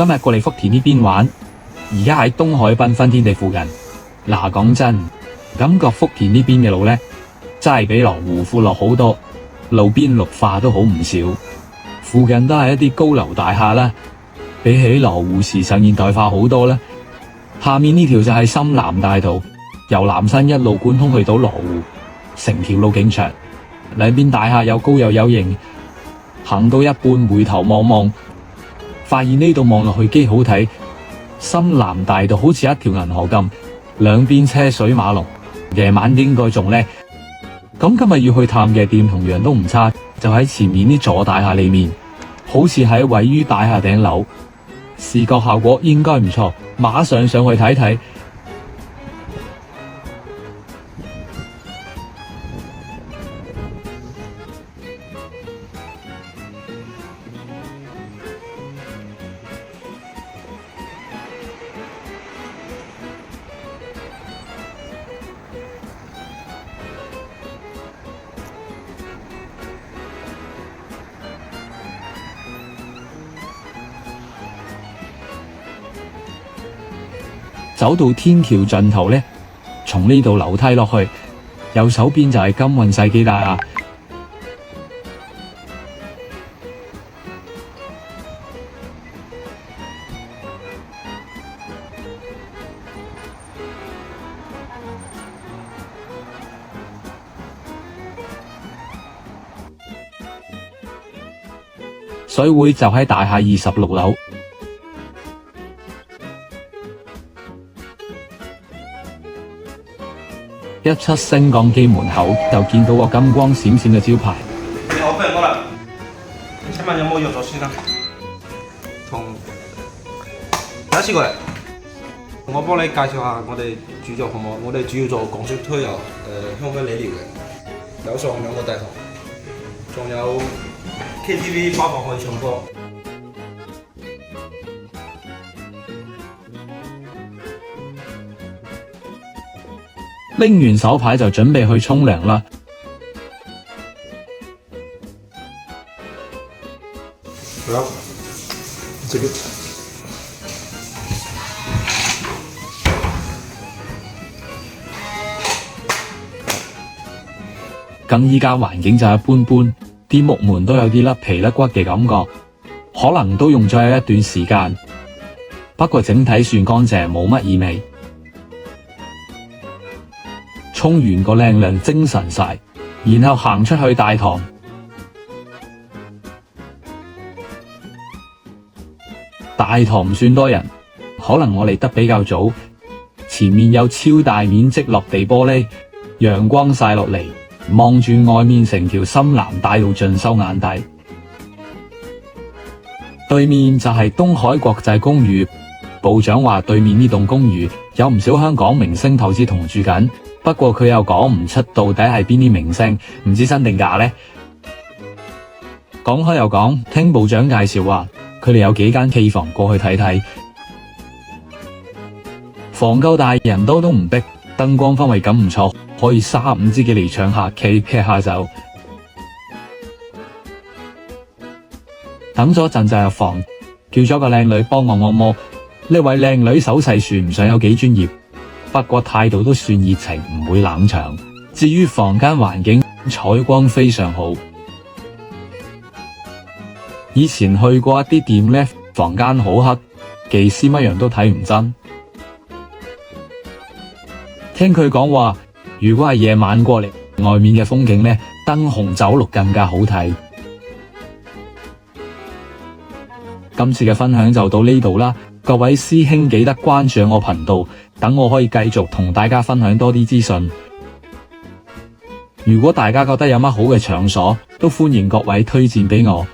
今日過嚟福田呢邊玩，而家喺東海繽紛天地附近。嗱，講真，感覺福田呢邊嘅路呢，真係比羅湖闊落好多，路邊綠化都好唔少，附近都係一啲高樓大廈啦，比起羅湖時尚現代化好多啦。下面呢條就係深南大道，由南山一路貫通去到羅湖，成條路徑長，兩邊大廈又高又有型。行到一半回頭望望，發現呢度望落去幾好睇。深南大道好似一條銀河咁，兩邊車水馬龍，夜晚應該仲叻。咁今日要去探嘅店同樣都唔差，就喺前面呢座大廈裏面，好似係位於大廈頂樓，視覺效果應該唔錯，馬上上去睇睇。走到天橋盡頭呢，從呢度樓梯落去，右手邊就係金運世紀大廈。水會就喺大廈26樓。17升降機門口就見到個金光閃閃嘅招牌。你好，歡迎光臨。請問有冇藥咗先啊？同第一次過嚟，我幫你介紹下我哋主做項目。我哋主要做港式推油、香薰理療嘅，有上2個大堂，仲有 KTV 包房可以唱歌。拎完手牌就準備去沖涼啦。好，這個。咁依家環境就一般般，啲木門都有啲甩皮甩骨嘅感覺，可能都用咗有一段時間。不過整體算乾淨，冇乜異味。沖完個靚涼精神晒，然後行出去大堂。大堂唔算多人，可能我嚟得比較早。前面有超大面積落地玻璃，陽光曬落嚟，望住外面成條深南大道盡收眼底。對面就係東海國際公寓，部長話對面呢棟公寓有唔少香港明星投資同住緊。不過佢又講唔出到底係邊啲明星，唔知真定假呢？講開又講，聽部長介紹話，佢哋有幾間 K 房，過去睇睇。房夠大，人多都唔逼，燈光氛圍感唔錯，可以3-5知己嚟唱下 K 劈下手。等咗陣就入房，叫咗個靚女幫我按摩。呢位靚女手勢算唔上有幾專業，不過態度都算熱情，唔會冷場。至於房間環境，採光非常好。以前去過一啲店呢，房間好黑，技師乜樣都睇唔真。聽佢講話，如果係夜晚過嚟，外面嘅風景呢，燈紅酒綠更加好睇。今次嘅分享就到呢度啦。各位師兄記得關注我頻道，等我可以繼續同大家分享多啲資訊。如果大家覺得有乜好嘅場所，都歡迎各位推薦俾我。